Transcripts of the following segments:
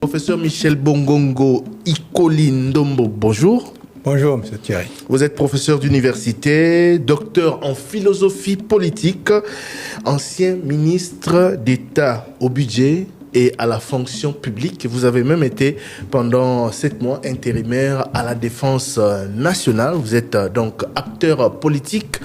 Professeur Michel Bongongo Ikolindombo, bonjour. Bonjour, M. Thierry. Vous êtes professeur d'université, docteur en philosophie politique, ancien ministre d'État au budget et à la fonction publique. Vous avez même été pendant 7 mois intérimaire à la défense nationale. Vous êtes donc acteur politique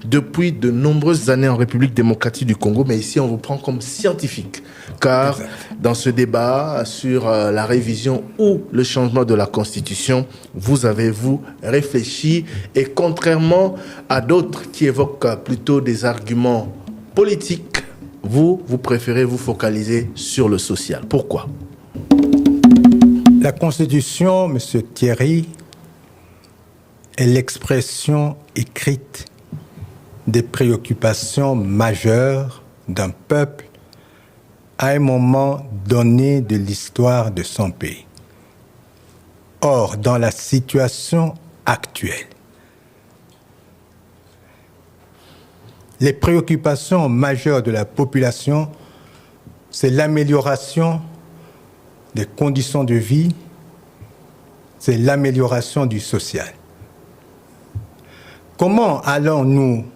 depuis de nombreuses années en République démocratique du Congo, mais ici on vous prend comme scientifique, car dans ce débat sur la révision ou le changement de la Constitution, vous avez réfléchi, et contrairement à d'autres qui évoquent plutôt des arguments politiques, vous préférez vous focaliser sur le social. Pourquoi? La Constitution, M. Thierry, est l'expression écrite des préoccupations majeures d'un peuple à un moment donné de l'histoire de son pays. Or, dans la situation actuelle, les préoccupations majeures de la population, c'est l'amélioration des conditions de vie, c'est l'amélioration du social. Comment allons-nous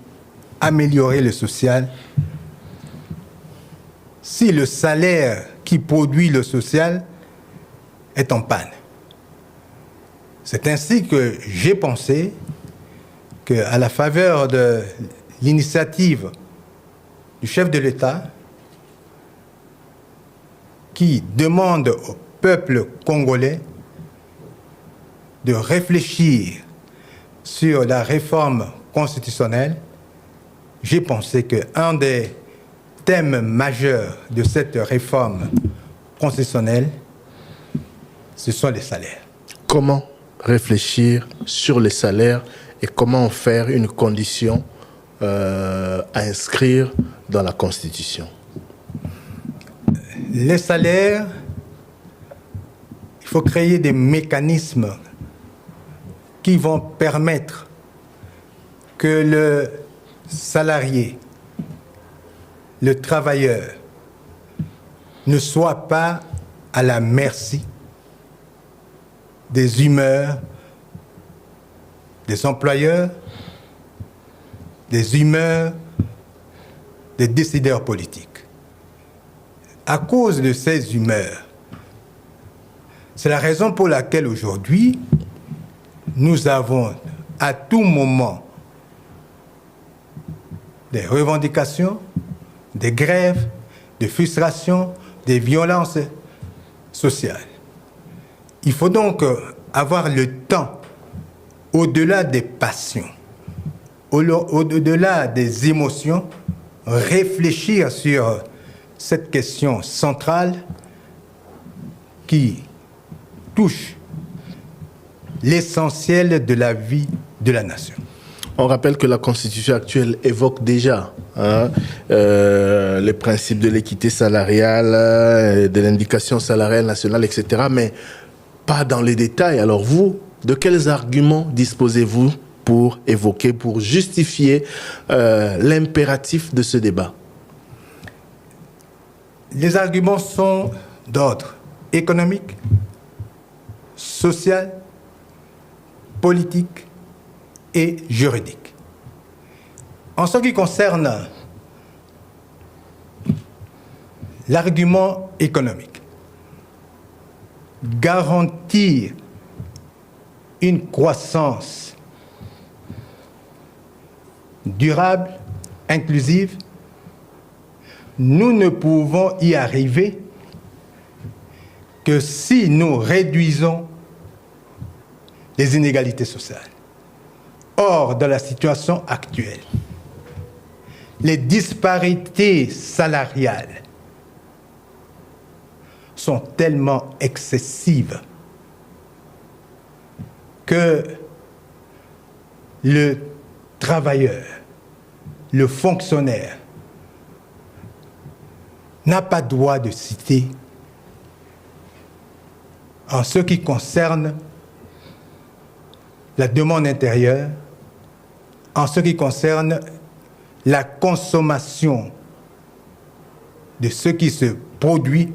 améliorer le social si le salaire qui produit le social est en panne? C'est ainsi que j'ai pensé qu'à la faveur de l'initiative du chef de l'État qui demande au peuple congolais de réfléchir sur la réforme constitutionnelle, j'ai pensé qu'un des thèmes majeurs de cette réforme constitutionnelle, ce sont les salaires. Comment réfléchir sur les salaires et comment en faire une condition à inscrire dans la Constitution? Les salaires, il faut créer des mécanismes qui vont permettre que le salarié, le travailleur, ne soit pas à la merci des humeurs des employeurs, des humeurs des décideurs politiques. À cause de ces humeurs, c'est la raison pour laquelle aujourd'hui, nous avons à tout moment des revendications, des grèves, des frustrations, des violences sociales. Il faut donc avoir le temps, au-delà des passions, au-delà des émotions, réfléchir sur cette question centrale qui touche l'essentiel de la vie de la nation. On rappelle que la Constitution actuelle évoque déjà les principes de l'équité salariale, de l'indication salariale nationale, etc., mais pas dans les détails. Alors vous, de quels arguments disposez-vous pour évoquer, pour justifier l'impératif de ce débat? Les arguments sont d'ordre économique, social, politique et juridique. En ce qui concerne l'argument économique, garantir une croissance durable, inclusive, nous ne pouvons y arriver que si nous réduisons les inégalités sociales. Or, dans la situation actuelle, les disparités salariales sont tellement excessives que le travailleur, le fonctionnaire, n'a pas droit de citer en ce qui concerne la demande intérieure, en ce qui concerne la consommation de ce qui se produit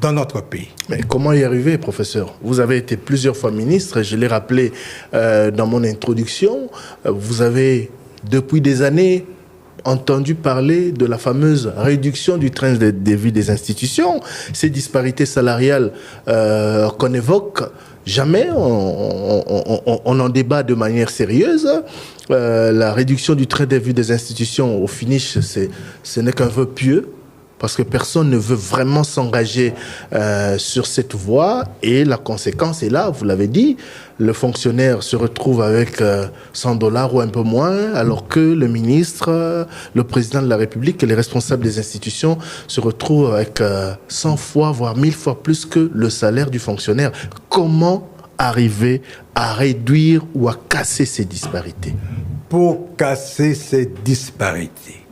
dans notre pays. Mais comment y arriver, professeur? Vous avez été plusieurs fois ministre, je l'ai rappelé dans mon introduction. Vous avez, depuis des années, entendu parler de la fameuse réduction du train de vie des institutions. Ces disparités salariales qu'on évoque, jamais on en débat de manière sérieuse. La réduction du train de vie des institutions, au finish, ce n'est qu'un vœu pieux, parce que personne ne veut vraiment s'engager sur cette voie. Et la conséquence est là, vous l'avez dit, le fonctionnaire se retrouve avec $100 ou un peu moins, alors que le ministre, le président de la République et les responsables des institutions se retrouvent avec 100 fois, voire 1000 fois plus que le salaire du fonctionnaire. Comment arriver à réduire ou à casser ces disparités? Pour casser ces disparités,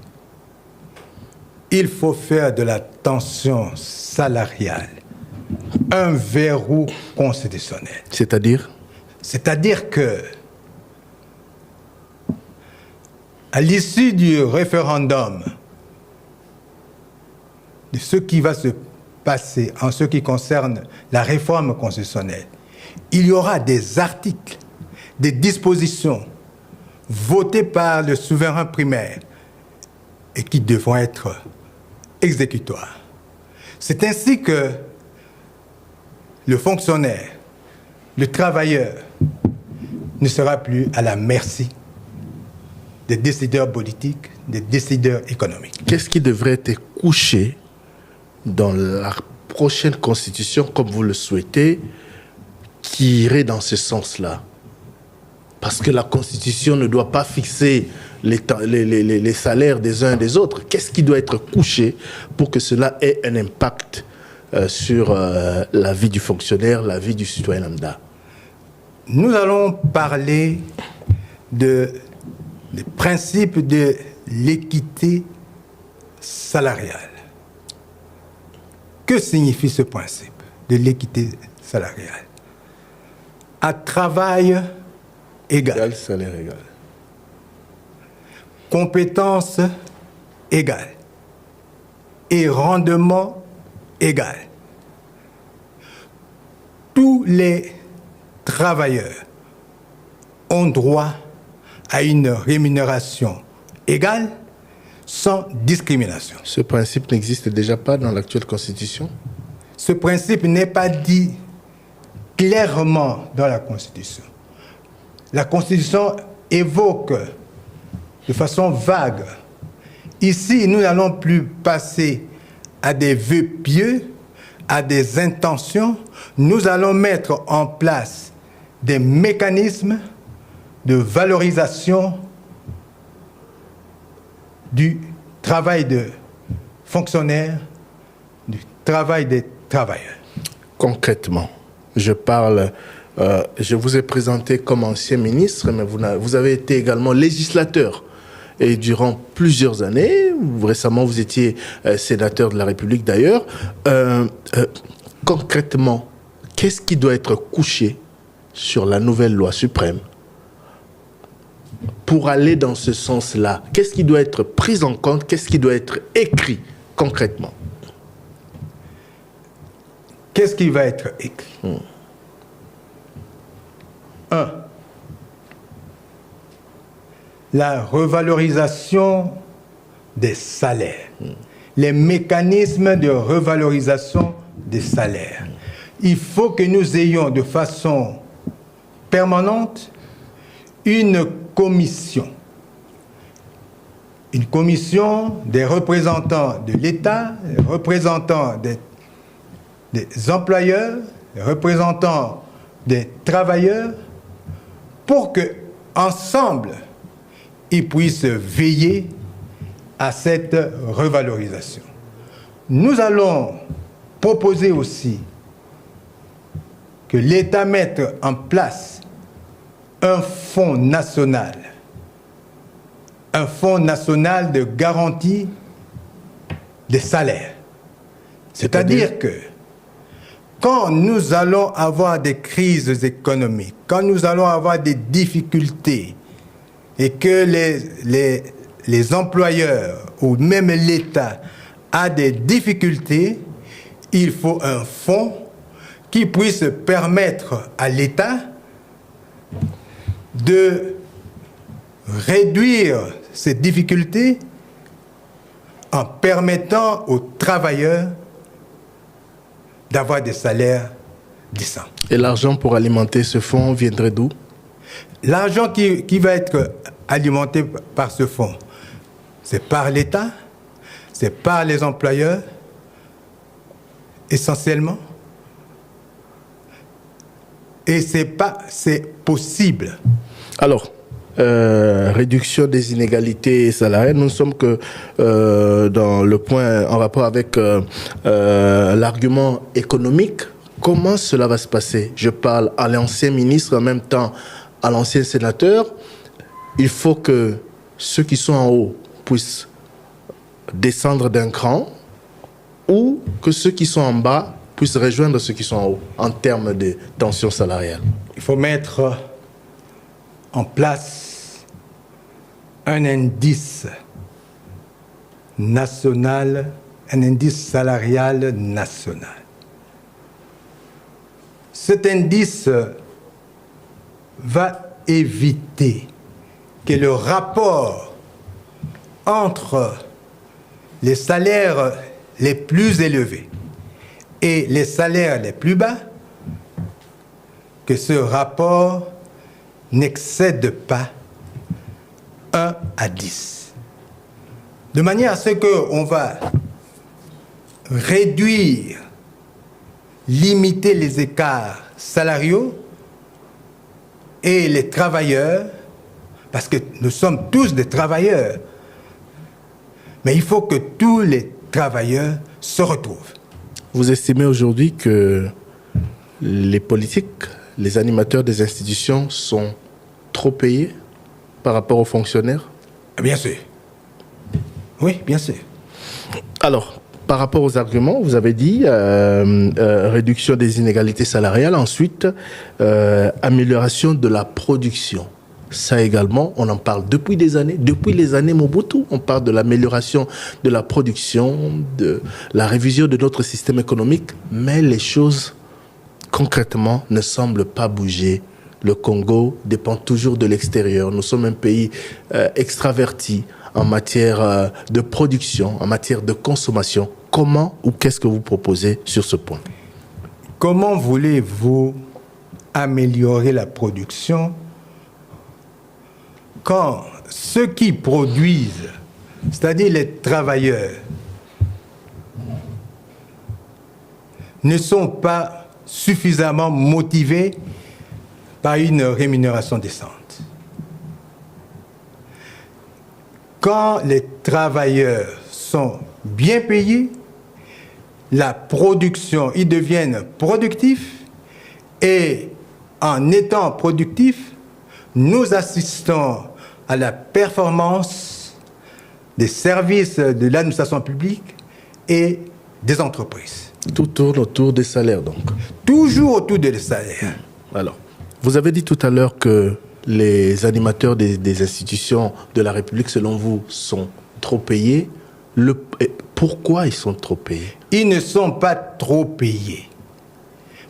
il faut faire de la tension salariale un verrou constitutionnel. C'est-à-dire? C'est-à-dire que, à l'issue du référendum, de ce qui va se passer en ce qui concerne la réforme constitutionnelle, il y aura des articles, des dispositions votées par le souverain primaire et qui devront être exécutoires. C'est ainsi que le fonctionnaire, le travailleur, ne sera plus à la merci des décideurs politiques, des décideurs économiques. Qu'est-ce qui devrait être couché dans la prochaine constitution, comme vous le souhaitez, qui irait dans ce sens-là? Parce que la constitution ne doit pas fixer les salaires des uns et des autres. Qu'est-ce qui doit être couché pour que cela ait un impact sur la vie du fonctionnaire, la vie du citoyen lambda? Nous allons parler des principes de l'équité salariale. Que signifie ce principe de l'équité salariale? À travail égal, salaire égal. Compétence égale et rendement égal. Tous les travailleurs ont droit à une rémunération égale sans discrimination. Ce principe n'existe déjà pas dans l'actuelle Constitution? Ce principe n'est pas dit clairement dans la Constitution. La Constitution évoque de façon vague. Ici, nous n'allons plus passer à des vœux pieux, à des intentions. Nous allons mettre en place des mécanismes de valorisation du travail de fonctionnaires, du travail des travailleurs. Concrètement, je vous ai présenté comme ancien ministre, mais vous avez été également législateur. Et durant plusieurs années, récemment vous étiez sénateur de la République d'ailleurs, concrètement, qu'est-ce qui doit être couché sur la nouvelle loi suprême pour aller dans ce sens-là? Qu'est-ce qui doit être pris en compte? Qu'est-ce qui doit être écrit concrètement? Qu'est-ce qui va être écrit? 1. La revalorisation des salaires. Les mécanismes de revalorisation des salaires. Il faut que nous ayons de façon permanente une commission des représentants de l'État, des représentants des employeurs, des représentants des travailleurs, pour que ensemble ils puissent veiller à cette revalorisation. Nous allons proposer aussi que l'État mette en place un fonds national de garantie des salaires. C'est-à-dire que quand nous allons avoir des crises économiques, quand nous allons avoir des difficultés et que les employeurs ou même l'État a des difficultés, il faut un fonds qui puisse permettre à l'État de réduire ces difficultés en permettant aux travailleurs d'avoir des salaires décents. Et l'argent pour alimenter ce fonds viendrait d'où? L'argent qui va être alimenté par ce fonds, c'est par l'État, c'est par les employeurs, essentiellement. Et c'est possible. Alors, réduction des inégalités salariales, nous ne sommes que dans le point en rapport avec l'argument économique. Comment cela va se passer? Je parle à l'ancien ministre, en même temps à l'ancien sénateur. Il faut que ceux qui sont en haut puissent descendre d'un cran, ou que ceux qui sont en bas puissent rejoindre ceux qui sont en haut en termes de tension salariale. Il faut mettre en place un indice national, un indice salarial national. Cet indice va éviter que le rapport entre les salaires les plus élevés et les salaires les plus bas, que ce rapport n'excède pas 1 à 10. De manière à ce qu'on va réduire, limiter les écarts salariaux et les travailleurs, parce que nous sommes tous des travailleurs, mais il faut que tous les travailleurs se retrouvent. Vous estimez aujourd'hui que les politiques, les animateurs des institutions sont trop payés par rapport aux fonctionnaires? Bien sûr. Oui, bien sûr. Alors, par rapport aux arguments, vous avez dit réduction des inégalités salariales, ensuite amélioration de la production. Ça également, on en parle depuis des années. Depuis les années Mobutu, on parle de l'amélioration de la production, de la révision de notre système économique, mais les choses concrètement ne semblent pas bouger. Le Congo dépend toujours de l'extérieur. Nous sommes un pays extraverti en matière de production, en matière de consommation. Comment ou qu'est-ce que vous proposez sur ce point? Comment voulez-vous améliorer la production quand ceux qui produisent, c'est-à-dire les travailleurs, ne sont pas suffisamment motivés par une rémunération décente? Quand les travailleurs sont bien payés, la production, ils deviennent productifs, et en étant productifs, nous assistons à la performance des services de l'administration publique et des entreprises. Tout tourne autour des salaires, donc. Toujours autour des salaires. Alors, vous avez dit tout à l'heure que les animateurs des institutions de la République, selon vous, sont trop payés. Pourquoi ils sont trop payés? Ils ne sont pas trop payés.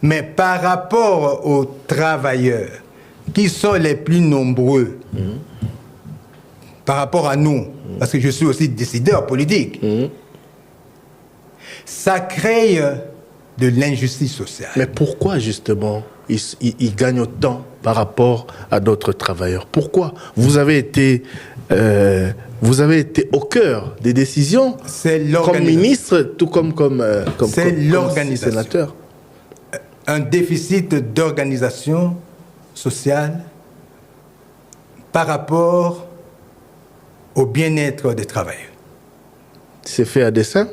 Mais par rapport aux travailleurs, qui sont les plus nombreux, par rapport à nous, parce que je suis aussi décideur politique, ça crée de l'injustice sociale. Mais pourquoi justement ils gagnent autant par rapport à d'autres travailleurs? Pourquoi? Vous avez été au cœur des décisions comme ministre, tout comme sénateur. Un déficit d'organisation sociale par rapport au bien-être des travailleurs. C'est fait à dessein?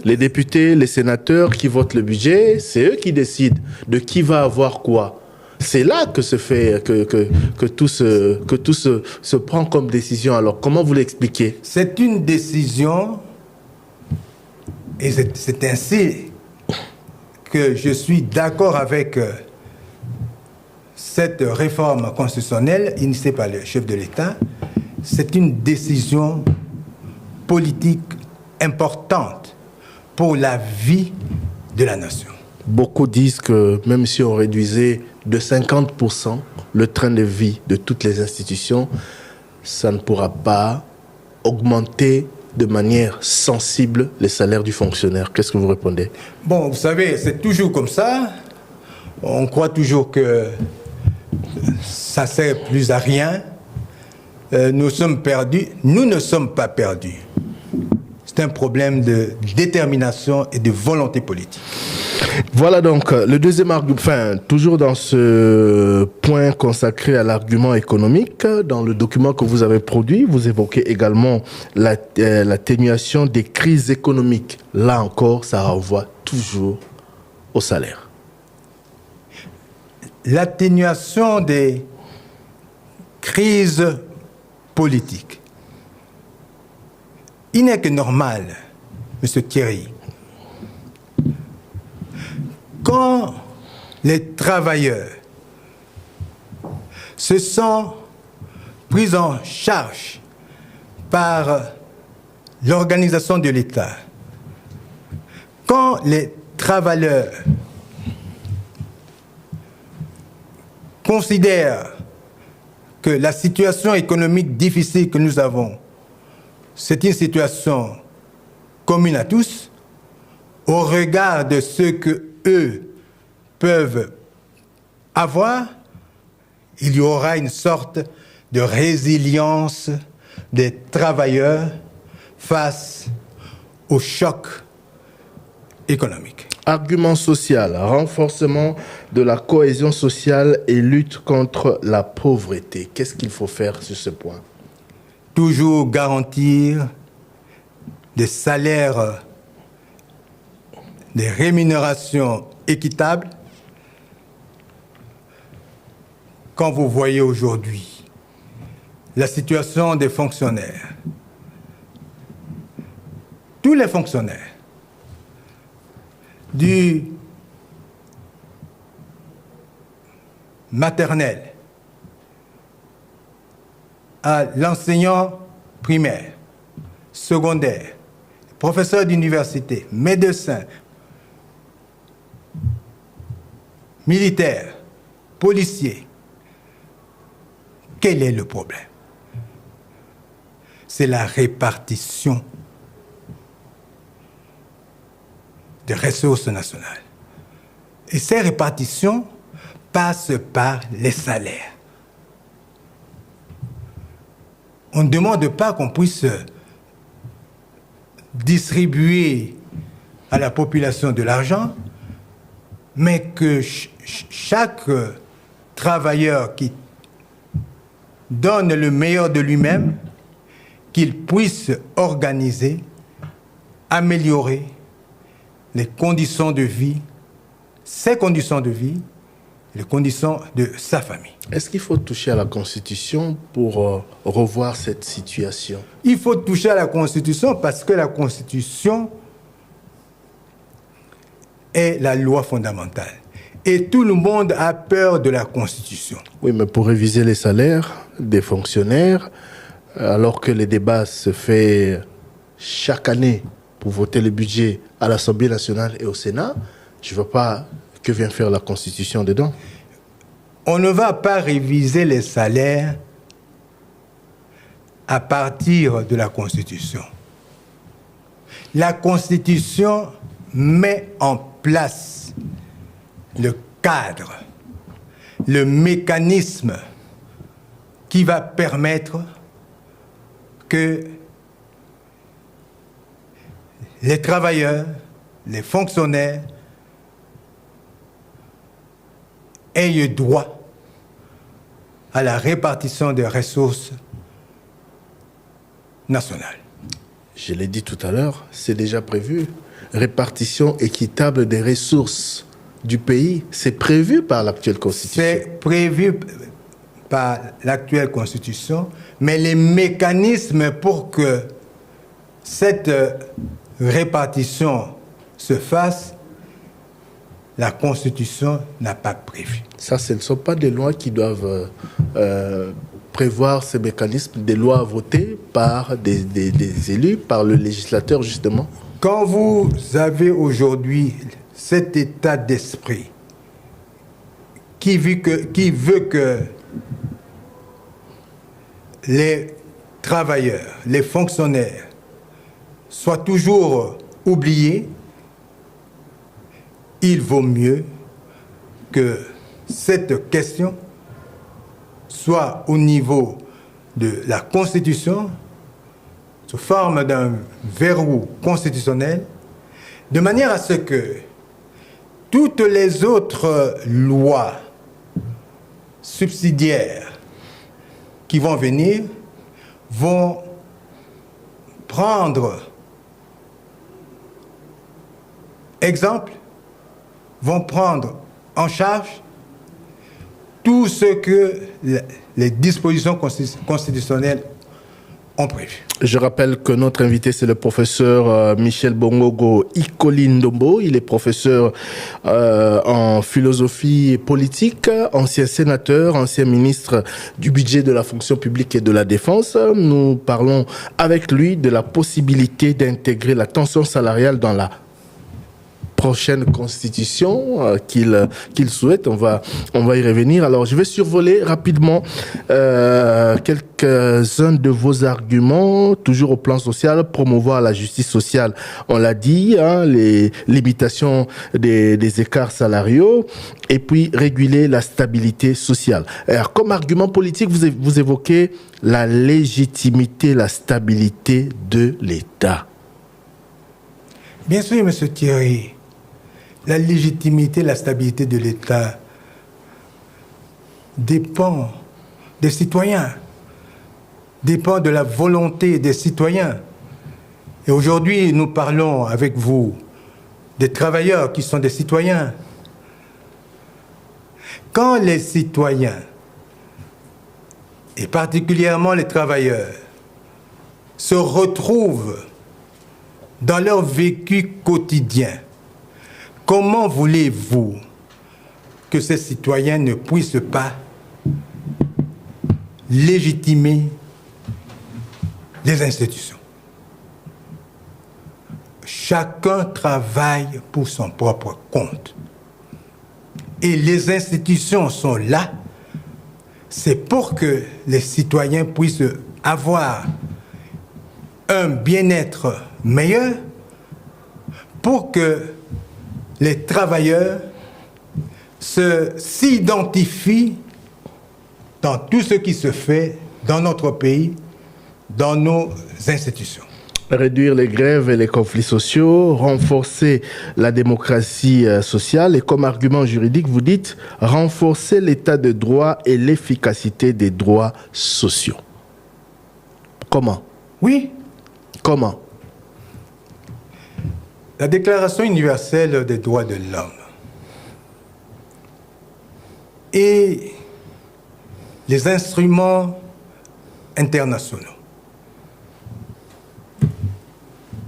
Les députés, les sénateurs qui votent le budget, c'est eux qui décident de qui va avoir quoi. C'est là que se fait, que tout se prend comme décision. Alors, comment vous l'expliquez? C'est une décision, et c'est ainsi que je suis d'accord avec cette réforme constitutionnelle initiée par le chef de l'État. C'est une décision politique importante pour la vie de la nation. Beaucoup disent que même si on réduisait de 50% le train de vie de toutes les institutions, ça ne pourra pas augmenter de manière sensible les salaires du fonctionnaire. Qu'est-ce que vous répondez? Bon, vous savez, c'est toujours comme ça. On croit toujours que ça ne sert plus à rien. Nous sommes perdus. Nous ne sommes pas perdus. C'est un problème de détermination et de volonté politique. Voilà donc le deuxième argument, enfin, toujours dans ce point consacré à l'argument économique, dans le document que vous avez produit, vous évoquez également l'atténuation des crises économiques. Là encore, ça renvoie toujours au salaire. L'atténuation des crises politiques. Il n'est que normal, M. Thierry, quand les travailleurs se sont pris en charge par l'organisation de l'État, quand les travailleurs considèrent que la situation économique difficile que nous avons, c'est une situation commune à tous, au regard de ce que eux peuvent avoir, il y aura une sorte de résilience des travailleurs face au choc économique. Argument social, renforcement de la cohésion sociale et lutte contre la pauvreté. Qu'est-ce qu'il faut faire sur ce point? Toujours garantir des salaires, des rémunérations équitables. Quand vous voyez aujourd'hui la situation des fonctionnaires, tous les fonctionnaires, du maternel à l'enseignant primaire, secondaire, professeur d'université, médecin, militaire, policier. Quel est le problème? C'est la répartition des ressources nationales. Et ces répartitions passent par les salaires. On ne demande pas qu'on puisse distribuer à la population de l'argent, mais que chaque travailleur qui donne le meilleur de lui-même, qu'il puisse organiser, améliorer les conditions de vie, ses conditions de vie, les conditions de sa famille. Est-ce qu'il faut toucher à la Constitution pour revoir cette situation? Il faut toucher à la Constitution parce que la Constitution est la loi fondamentale. Et tout le monde a peur de la Constitution. Oui, mais pour réviser les salaires des fonctionnaires, alors que les débats se font chaque année pour voter le budget à l'Assemblée nationale et au Sénat, je ne vois pas que vient faire la Constitution dedans. On ne va pas réviser les salaires à partir de la Constitution. La Constitution met en place le cadre, le mécanisme qui va permettre que les travailleurs, les fonctionnaires aient droit à la répartition des ressources nationales. Je l'ai dit tout à l'heure, c'est déjà prévu. Répartition équitable des ressources du pays, c'est prévu par l'actuelle Constitution. C'est prévu par l'actuelle Constitution, mais les mécanismes pour que cette répartition se fasse, la Constitution n'a pas prévu. Ça, ce ne sont pas des lois qui doivent prévoir ces mécanismes, des lois votées par des élus, par le législateur, justement. Quand vous avez aujourd'hui cet état d'esprit qui veut que les travailleurs, les fonctionnaires soient toujours oubliés, il vaut mieux que cette question soit au niveau de la Constitution, sous forme d'un verrou constitutionnel, de manière à ce que toutes les autres lois subsidiaires qui vont venir vont prendre exemple, vont prendre en charge tout ce que les dispositions constitutionnelles ont prévu. Je rappelle que notre invité, c'est le professeur Michel Bongogo Ikoli-Ndombo. Il est professeur en philosophie politique, ancien sénateur, ancien ministre du budget, de la fonction publique et de la défense. Nous parlons avec lui de la possibilité d'intégrer la tension salariale dans la prochaine constitution qu'il souhaite. On va y revenir. Alors, je vais survoler rapidement quelques-uns de vos arguments, toujours au plan social, promouvoir la justice sociale. On l'a dit, les limitations des écarts salariaux, et puis réguler la stabilité sociale. Alors, comme argument politique, vous évoquez la légitimité, la stabilité de l'État. Bien sûr, M. Thierry. La légitimité, la stabilité de l'État dépend des citoyens, dépend de la volonté des citoyens. Et aujourd'hui, nous parlons avec vous des travailleurs qui sont des citoyens. Quand les citoyens, et particulièrement les travailleurs, se retrouvent dans leur vécu quotidien, comment voulez-vous que ces citoyens ne puissent pas légitimer les institutions? Chacun travaille pour son propre compte. Et les institutions sont là, c'est pour que les citoyens puissent avoir un bien-être meilleur, pour que les travailleurs s'identifient dans tout ce qui se fait dans notre pays, dans nos institutions. Réduire les grèves et les conflits sociaux, renforcer la démocratie sociale, et comme argument juridique, vous dites renforcer l'état de droit et l'efficacité des droits sociaux. Comment? Oui. Comment? La Déclaration universelle des droits de l'homme et les instruments internationaux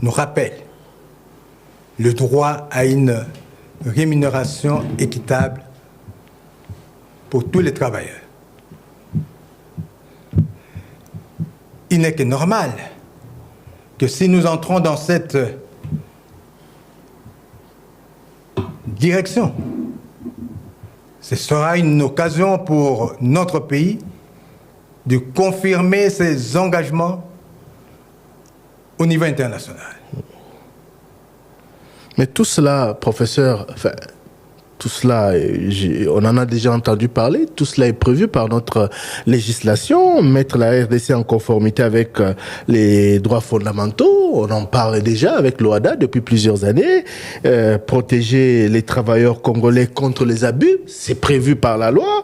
nous rappellent le droit à une rémunération équitable pour tous les travailleurs. Il n'est que normal que si nous entrons dans cette direction, ce sera une occasion pour notre pays de confirmer ses engagements au niveau international. Mais tout cela, professeur, tout cela, on en a déjà entendu parler, tout cela est prévu par notre législation, mettre la RDC en conformité avec les droits fondamentaux, on en parle déjà avec l'OHADA depuis plusieurs années, protéger les travailleurs congolais contre les abus, c'est prévu par la loi,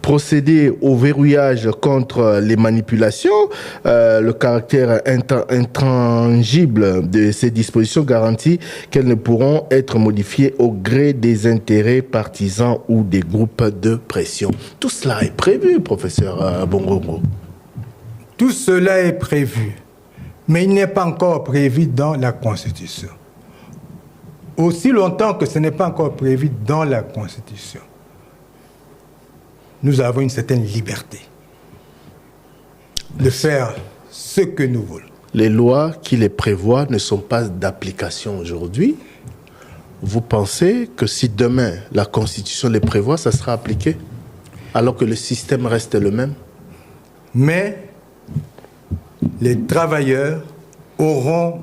procéder au verrouillage contre les manipulations, le caractère intangible de ces dispositions garantit qu'elles ne pourront être modifiées au gré des intérêts partisans ou des groupes de pression. Tout cela est prévu, professeur Bongogo. Tout cela est prévu, mais il n'est pas encore prévu dans la Constitution. Aussi longtemps que ce n'est pas encore prévu dans la Constitution, nous avons une certaine liberté de faire ce que nous voulons. Les lois qui les prévoient ne sont pas d'application aujourd'hui. vous pensez que si demain la Constitution les prévoit, ça sera appliqué alors que le système reste le même? Mais les travailleurs auront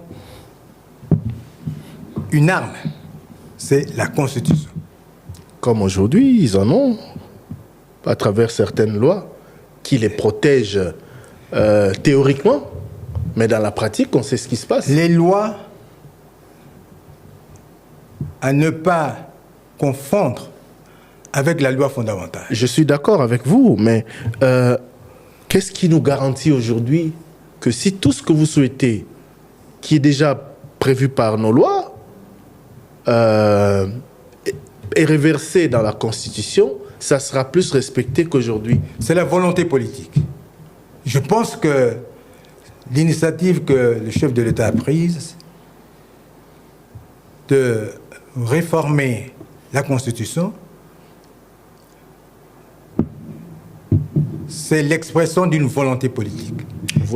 une arme, c'est la Constitution. Comme aujourd'hui, ils en ont, à travers certaines lois qui les protègent théoriquement, mais dans la pratique, on sait ce qui se passe. Les lois à ne pas confondre avec la loi fondamentale. Je suis d'accord avec vous, mais qu'est-ce qui nous garantit aujourd'hui que si tout ce que vous souhaitez, qui est déjà prévu par nos lois, est reversé dans la Constitution, ça sera plus respecté qu'aujourd'hui? C'est la volonté politique. Je pense que l'initiative que le chef de l'État a prise de réformer la Constitution, c'est l'expression d'une volonté politique.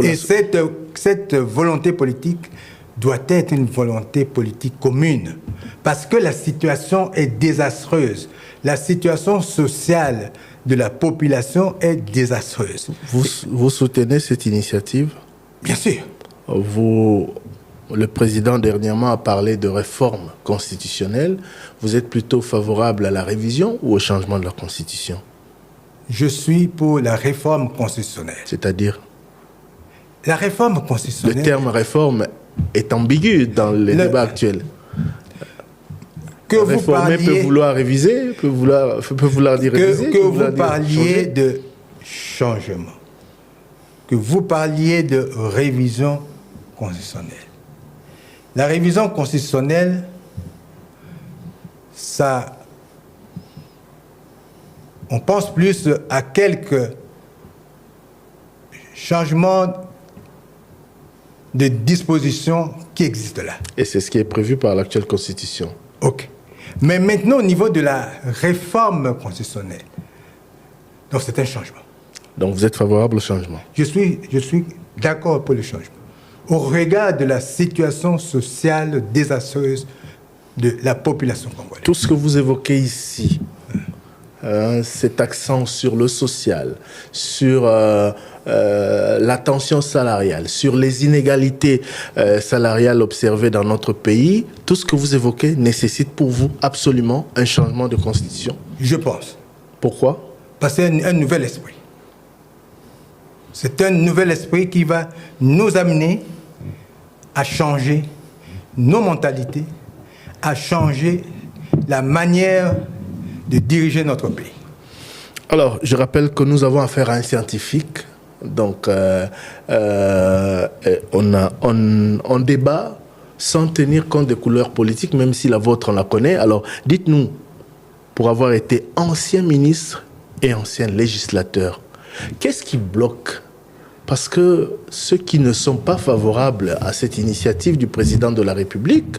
Et cette volonté politique doit être une volonté politique commune. Parce que la situation est désastreuse. La situation sociale de la population est désastreuse. Vous soutenez cette initiative? Bien sûr. Le président dernièrement a parlé de réforme constitutionnelle. Vous êtes plutôt favorable à la révision ou au changement de la Constitution? Je suis pour la réforme constitutionnelle. C'est-à-dire? La réforme constitutionnelle... Le terme réforme est ambigu dans les débats actuels. Que vous réformer parliez, peut vouloir réviser, peut vouloir dire réviser. Que vous parliez de changement. Que vous parliez de révision constitutionnelle. La révision constitutionnelle, ça... On pense plus à quelques changements de dispositions qui existent là. Et c'est ce qui est prévu par l'actuelle Constitution. OK. Mais maintenant, au niveau de la réforme constitutionnelle, donc c'est un changement. Donc vous êtes favorable au changement? Je suis d'accord pour le changement. Au regard de la situation sociale désastreuse de la population congolaise. Tout ce que vous évoquez ici, cet accent sur le social, sur la tension salariale, sur les inégalités salariales observées dans notre pays, tout ce que vous évoquez nécessite pour vous absolument un changement de constitution? Je pense. Pourquoi? Parce que c'est un nouvel esprit. C'est un nouvel esprit qui va nous amener à changer nos mentalités, à changer la manière de diriger notre pays. Alors, je rappelle que nous avons affaire à un scientifique. Donc, on débat sans tenir compte des couleurs politiques, même si la vôtre, on la connaît. Alors, dites-nous, pour avoir été ancien ministre et ancien législateur, qu'est-ce qui bloque? Parce que ceux qui ne sont pas favorables à cette initiative du président de la République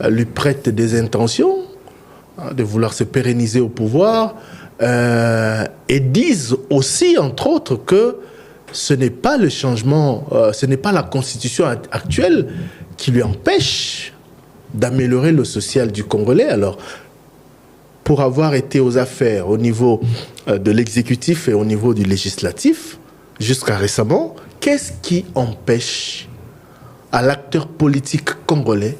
lui prêtent des intentions de vouloir se pérenniser au pouvoir et disent aussi, entre autres, que ce n'est pas le changement, ce n'est pas la constitution actuelle qui lui empêche d'améliorer le social du Congolais. Alors, pour avoir été aux affaires au niveau de l'exécutif et au niveau du législatif, jusqu'à récemment, qu'est-ce qui empêche à l'acteur politique congolais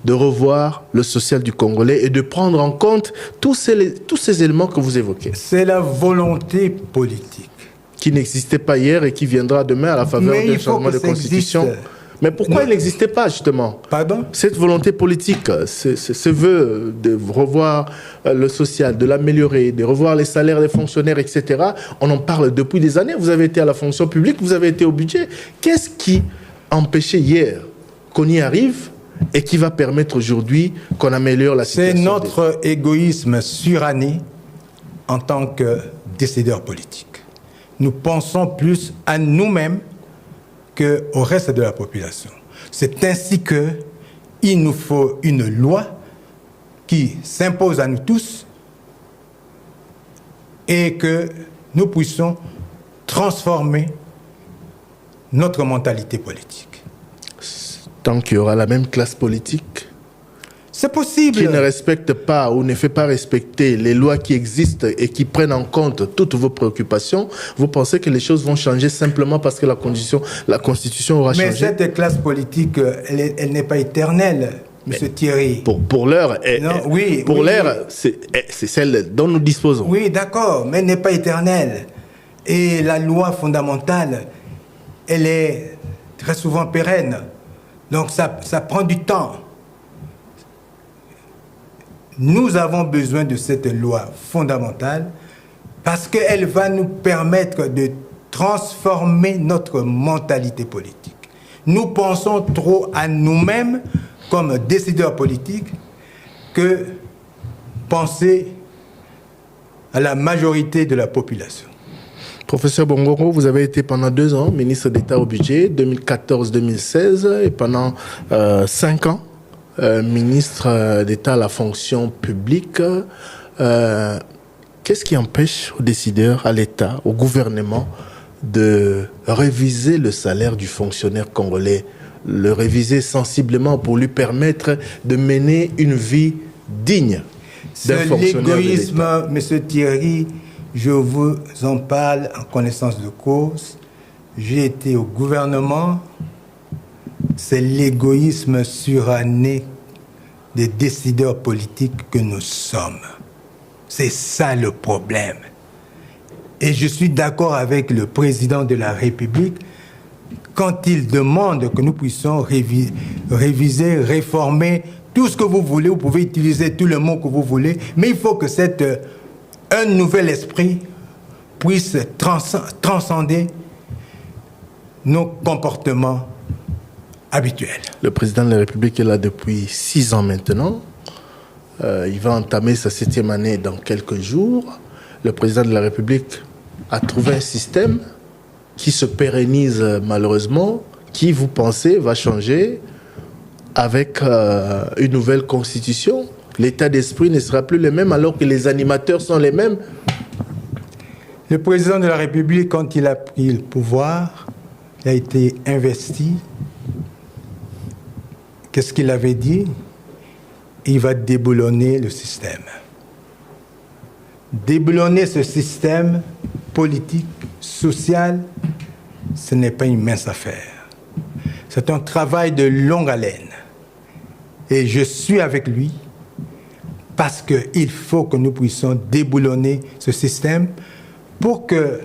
de revoir le social du Congolais et de prendre en compte tous ces éléments que vous évoquez? C'est la volonté politique. Qui n'existait pas hier et qui viendra demain à la faveur d'un changement de constitution. Mais pourquoi il n'existait pas, justement? Pardon? Cette volonté politique, ce vœu de revoir le social, de l'améliorer, de revoir les salaires des fonctionnaires, etc., on en parle depuis des années. Vous avez été à la fonction publique, vous avez été au budget. Qu'est-ce qui empêchait hier qu'on y arrive et qui va permettre aujourd'hui qu'on améliore la situation? C'est notre égoïsme suranné en tant que décideurs politiques. Nous pensons plus à nous-mêmes qu'au reste de la population. C'est ainsi qu'il nous faut une loi qui s'impose à nous tous et que nous puissions transformer notre mentalité politique. Tant qu'il y aura la même classe politique C'est possible. Qui ne respecte pas ou ne fait pas respecter les lois qui existent et qui prennent en compte toutes vos préoccupations, vous pensez que les choses vont changer simplement parce que la Constitution aura changé? Mais cette classe politique, elle n'est pas éternelle, M. Thierry. Pour l'heure, c'est celle dont nous disposons. Oui, d'accord, mais elle n'est pas éternelle. Et la loi fondamentale, elle est très souvent pérenne. Donc ça prend du temps. Nous avons besoin de cette loi fondamentale parce qu'elle va nous permettre de transformer notre mentalité politique. Nous pensons trop à nous-mêmes comme décideurs politiques que penser à la majorité de la population. Professeur Bongoro, vous avez été pendant 2 ans ministre d'État au budget, 2014-2016, et pendant 5 ans ministre d'État à la fonction publique. Qu'est-ce qui empêche aux décideurs, à l'État, au gouvernement, de réviser le salaire du fonctionnaire congolais, le réviser sensiblement pour lui permettre de mener une vie digne d'un fonctionnaire de l'État? C'est l'égoïsme, M. Thierry, je vous en parle en connaissance de cause. J'ai été au gouvernement. C'est l'égoïsme suranné des décideurs politiques que nous sommes. C'est ça le problème. Et je suis d'accord avec le président de la République quand il demande que nous puissions réviser, réformer tout ce que vous voulez. Vous pouvez utiliser tous les mots que vous voulez, mais il faut que un nouvel esprit puisse transcender nos comportements habituels. Le président de la République est là depuis 6 ans maintenant. Il va entamer sa 7e année dans quelques jours. Le président de la République a trouvé un système qui se pérennise malheureusement, qui, vous pensez, va changer avec une nouvelle constitution. L'état d'esprit ne sera plus le même alors que les animateurs sont les mêmes. Le président de la République, quand il a pris le pouvoir, il a été investi. Qu'est-ce qu'il avait dit? Il va déboulonner le système. Déboulonner ce système politique, social, ce n'est pas une mince affaire. C'est un travail de longue haleine. Et je suis avec lui parce qu'il faut que nous puissions déboulonner ce système pour que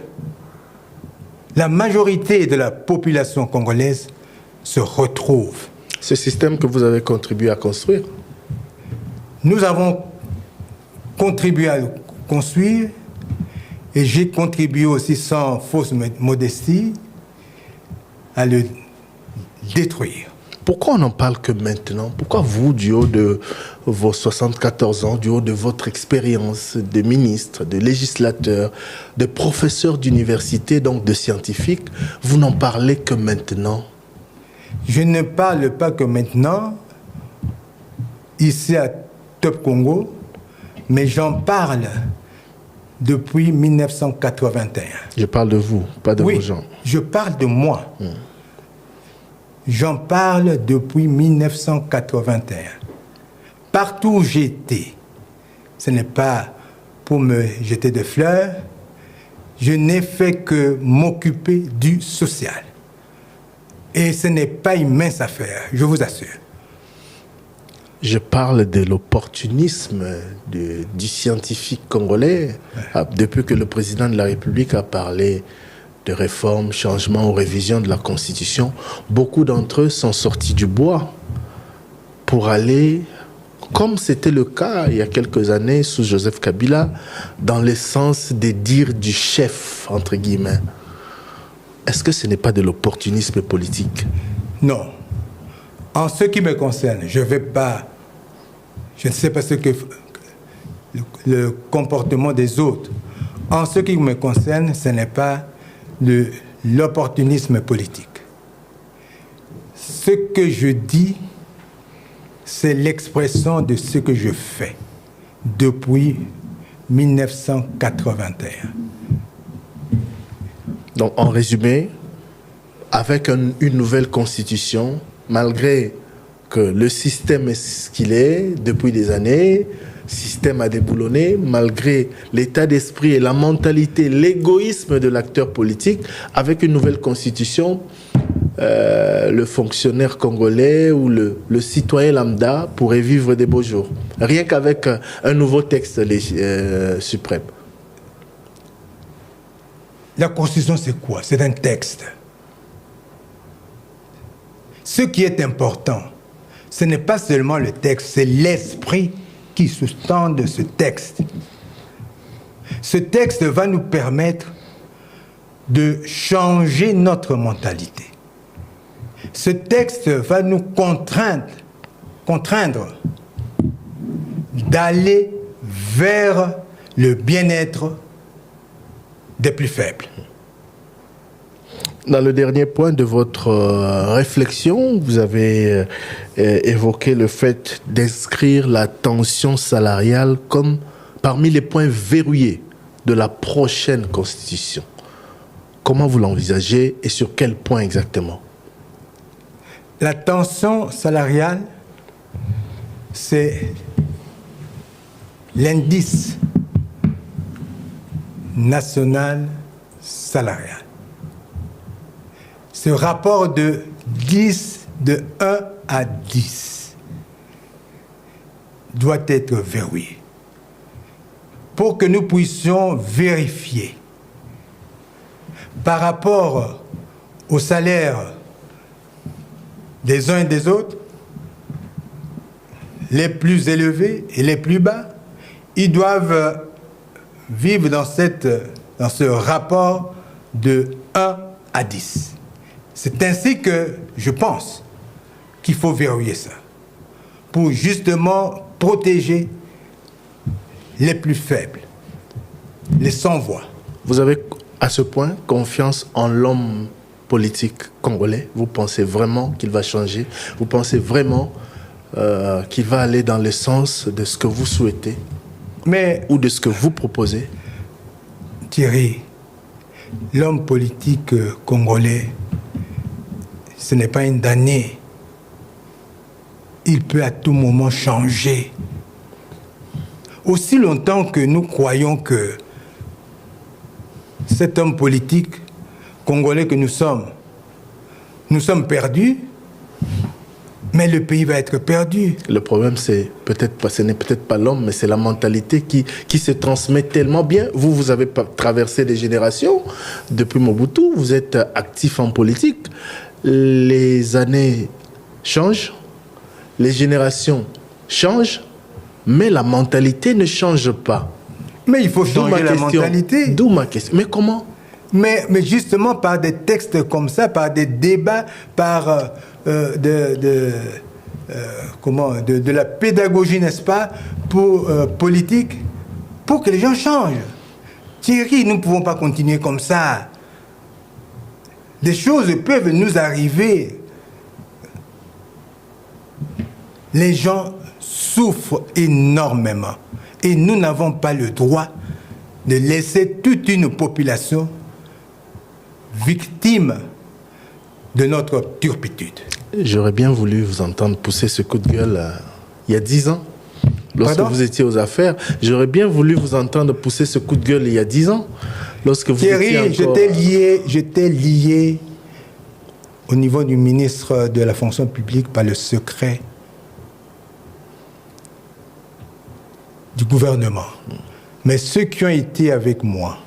la majorité de la population congolaise se retrouve. Ce système que vous avez contribué à construire? Nous avons contribué à le construire et j'ai contribué aussi sans fausse modestie à le détruire. Pourquoi on n'en parle que maintenant? Pourquoi vous, du haut de vos 74 ans, du haut de votre expérience de ministre, de législateur, de professeur d'université, donc de scientifique, vous n'en parlez que maintenant? Je ne parle pas que maintenant, ici à Top Congo, mais j'en parle depuis 1981. Je parle de vous, pas de vos gens. Je parle de moi. J'en parle depuis 1981. Partout où j'étais, ce n'est pas pour me jeter des fleurs, je n'ai fait que m'occuper du social. Et ce n'est pas une mince affaire, je vous assure. Je parle de l'opportunisme du scientifique congolais. Depuis que le président de la République a parlé de réformes, changements ou révisions de la Constitution, beaucoup d'entre eux sont sortis du bois pour aller, comme c'était le cas il y a quelques années sous Joseph Kabila, dans le sens des dires du chef, entre guillemets. Est-ce que ce n'est pas de l'opportunisme politique? Non. En ce qui me concerne, je ne sais pas ce que le comportement des autres. En ce qui me concerne, ce n'est pas l'opportunisme politique. Ce que je dis, c'est l'expression de ce que je fais depuis 1981. Donc, en résumé, avec une nouvelle constitution, malgré que le système est ce qu'il est depuis des années, système a déboulonné, malgré l'état d'esprit et la mentalité, l'égoïsme de l'acteur politique, avec une nouvelle constitution, le fonctionnaire congolais ou le citoyen lambda pourrait vivre des beaux jours. Rien qu'avec un nouveau texte suprême. La constitution, c'est quoi? C'est un texte. Ce qui est important, ce n'est pas seulement le texte, c'est l'esprit qui sous-tend de ce texte. Ce texte va nous permettre de changer notre mentalité. Ce texte va nous contraindre d'aller vers le bien-être des plus faibles. Dans le dernier point de votre réflexion, vous avez évoqué le fait d'inscrire la tension salariale comme parmi les points verrouillés de la prochaine constitution. Comment vous l'envisagez et sur quel point exactement? La tension salariale, c'est l'indice national salarial. Ce rapport de 1 à 10 doit être verrouillé pour que nous puissions vérifier par rapport au salaire des uns et des autres, les plus élevés et les plus bas, ils doivent vivre dans ce rapport de 1 à 10. C'est ainsi que je pense qu'il faut verrouiller ça, pour justement protéger les plus faibles, les sans-voix. Vous avez à ce point confiance en l'homme politique congolais? Vous pensez vraiment qu'il va changer? Vous pensez vraiment qu'il va aller dans le sens de ce que vous souhaitez ou de ce que vous proposez? Thierry, l'homme politique congolais, ce n'est pas une damnée. Il peut à tout moment changer. Aussi longtemps que nous croyons que cet homme politique congolais que nous sommes perdus, mais le pays va être perdu. Le problème, ce n'est peut-être pas l'homme, mais c'est la mentalité qui se transmet tellement bien. Vous avez traversé des générations depuis Mobutu, vous êtes actif en politique. Les années changent, les générations changent, mais la mentalité ne change pas. Mais il faut changer la mentalité. D'où ma question. Mais comment? Mais justement par des textes comme ça, par des débats, par de la pédagogie, n'est-ce pas, politique, pour que les gens changent. Thierry, nous ne pouvons pas continuer comme ça. Des choses peuvent nous arriver. Les gens souffrent énormément. Et nous n'avons pas le droit de laisser toute une population victime de notre turpitude. J'aurais bien voulu vous entendre pousser ce coup de gueule il y a 10 ans, lorsque vous étiez aux affaires. J'aurais bien voulu vous entendre pousser ce coup de gueule il y a 10 ans, lorsque vous étiez encore... j'étais lié au niveau du ministre de la fonction publique par le secret du gouvernement. Mais ceux qui ont été avec moi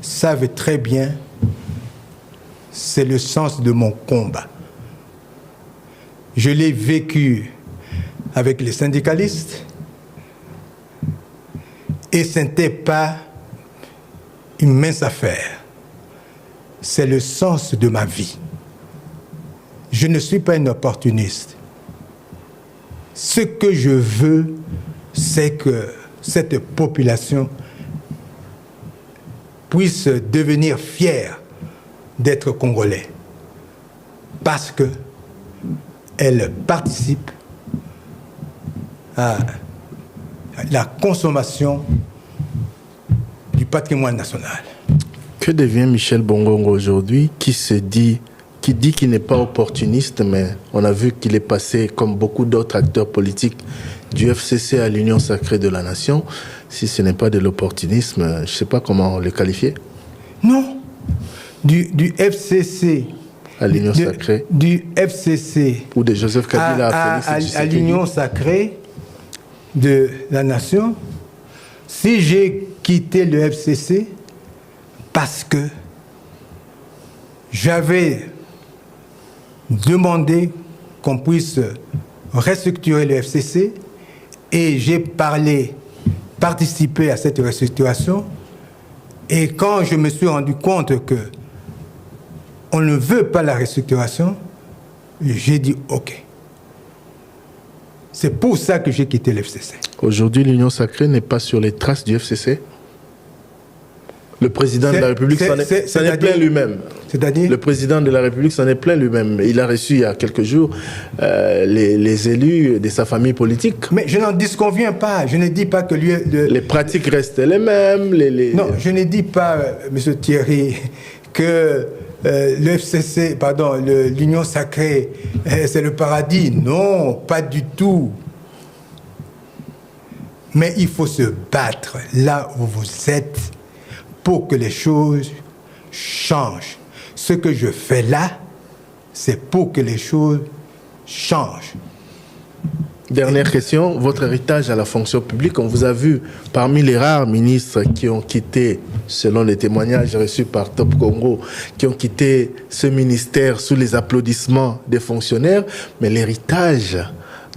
savent très bien, c'est le sens de mon combat. Je l'ai vécu avec les syndicalistes et ce n'était pas une mince affaire. C'est le sens de ma vie. Je ne suis pas un opportuniste. Ce que je veux, c'est que cette population puisse devenir fière d'être congolais parce que elle participe à la consommation du patrimoine national. Que devient Michel Bongongo aujourd'hui, qui se dit qui dit qu'il n'est pas opportuniste, mais on a vu qu'il est passé, comme beaucoup d'autres acteurs politiques, du FCC à l'Union sacrée de la nation. Si ce n'est pas de l'opportunisme, je ne sais pas comment le qualifier. Non. Du FCC à l'Union sacrée. Du FCC ou de Joseph Kabila à l'Union sacrée de la nation. Si j'ai quitté le FCC parce que j'avais demandé qu'on puisse restructurer le FCC et j'ai participé à cette restructuration, et quand je me suis rendu compte que on ne veut pas la restructuration, j'ai dit OK. C'est pour ça que j'ai quitté le FCC. Aujourd'hui, l'Union sacrée n'est pas sur les traces du FCC. Le président de la République s'en est plaint lui-même. C'est-à-dire ? Le président de la République s'en est plaint lui-même. Il a reçu il y a quelques jours les élus de sa famille politique. Mais je n'en disconviens pas. Je ne dis pas que lui... Les pratiques restent les mêmes. Non, je ne dis pas, M. Thierry, que le FCC, pardon, l'Union sacrée, c'est le paradis. Non, pas du tout. Mais il faut se battre là où vous êtes pour que les choses changent. Ce que je fais là, c'est pour que les choses changent. Dernière question, votre héritage à la fonction publique, on vous a vu parmi les rares ministres qui ont quitté, selon les témoignages reçus par Top Congo, qui ont quitté ce ministère sous les applaudissements des fonctionnaires, mais l'héritage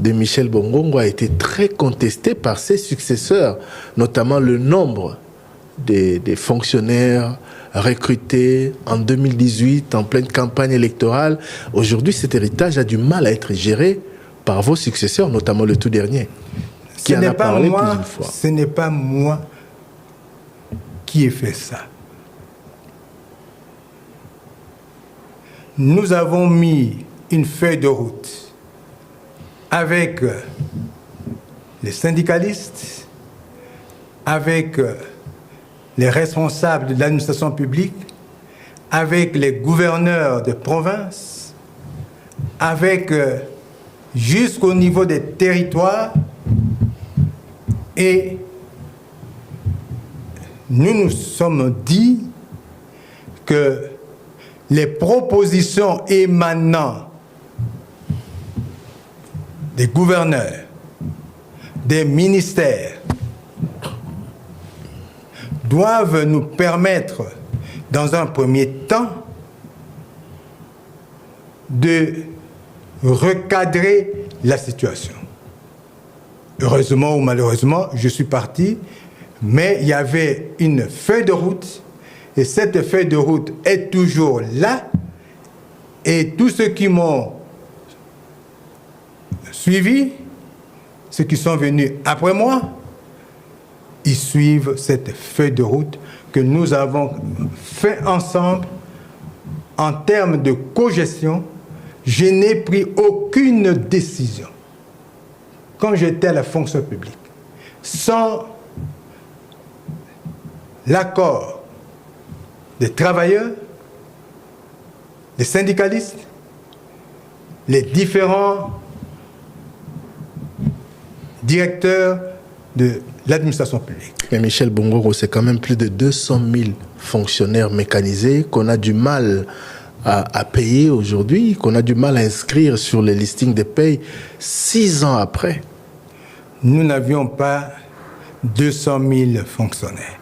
de Michel Bongongo a été très contesté par ses successeurs, notamment le nombre des fonctionnaires recrutés en 2018 en pleine campagne électorale. Aujourd'hui, cet héritage a du mal à être géré par vos successeurs, notamment le tout dernier, qui en a parlé plusieurs fois. Ce n'est pas moi qui ai fait ça. Nous avons mis une feuille de route avec les syndicalistes, avec les responsables de l'administration publique, avec les gouverneurs de province, avec jusqu'au niveau des territoires, et nous nous sommes dit que les propositions émanant des gouverneurs, des ministères, doivent nous permettre, dans un premier temps, de recadrer la situation. Heureusement ou malheureusement, je suis parti, mais il y avait une feuille de route, et cette feuille de route est toujours là, et tous ceux qui m'ont suivi, ceux qui sont venus après moi, ils suivent cette feuille de route que nous avons fait ensemble en termes de cogestion. Je n'ai pris aucune décision quand j'étais à la fonction publique sans l'accord des travailleurs, des syndicalistes, les différents directeurs de l'administration publique. Mais Michel Bongongo, c'est quand même plus de 200 000 fonctionnaires mécanisés qu'on a du mal à payer aujourd'hui, qu'on a du mal à inscrire sur les listings de paye 6 ans après. Nous n'avions pas 200 000 fonctionnaires.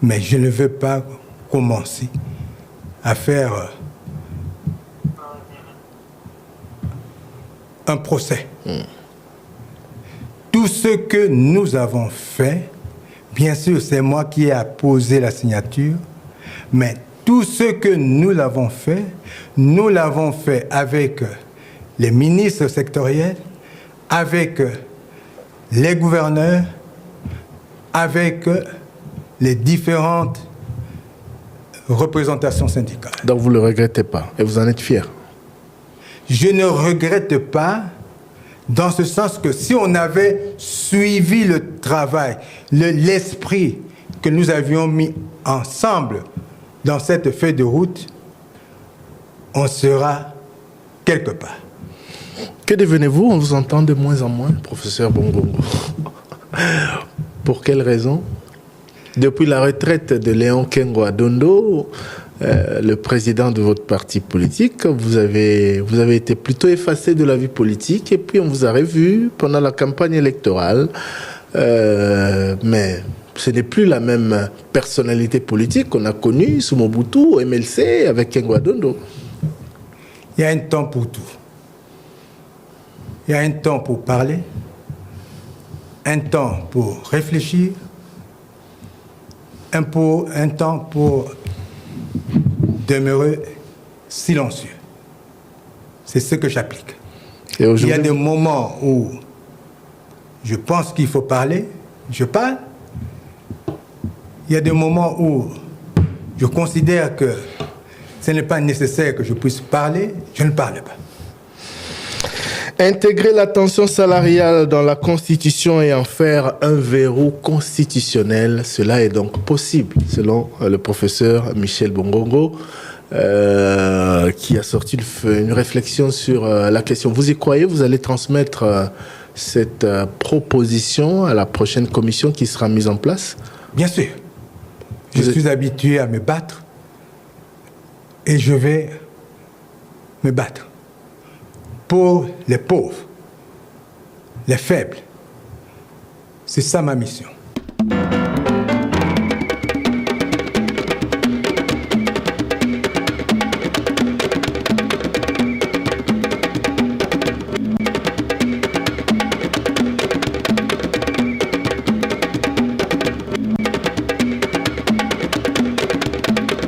Mais je ne veux pas commencer à faire un procès. Tout ce que nous avons fait, bien sûr, c'est moi qui ai apposé la signature, mais tout ce que nous l'avons fait avec les ministres sectoriels, avec les gouverneurs, avec les différentes représentations syndicales. Donc vous ne le regrettez pas et vous en êtes fier? Je ne regrette pas, dans ce sens que si on avait suivi le travail, l'esprit que nous avions mis ensemble dans cette feuille de route, on sera quelque part. Que devenez-vous? On vous entend de moins en moins, professeur Bongongo. Pour quelle raison? Depuis la retraite de Léon Kengo Adondo, le président de votre parti politique, vous avez été plutôt effacé de la vie politique et puis on vous a revu pendant la campagne électorale. Mais ce n'est plus la même personnalité politique qu'on a connue sous Mobutu, au MLC, avec Kengo Adondo. Il y a un temps pour tout. Il y a un temps pour parler, un temps pour réfléchir, un temps pour demeurer silencieux. C'est ce que j'applique. Il y a des moments où je pense qu'il faut parler, je parle. Il y a des moments où je considère que ce n'est pas nécessaire que je puisse parler, je ne parle pas. Intégrer la tension salariale dans la Constitution et en faire un verrou constitutionnel, cela est donc possible, selon le professeur Michel Bongongo, qui a sorti une réflexion sur la question. Vous y croyez? Vous allez transmettre cette proposition à la prochaine commission qui sera mise en place? Bien sûr. Je suis habitué à me battre et je vais me battre pour les pauvres, les faibles. C'est ça ma mission.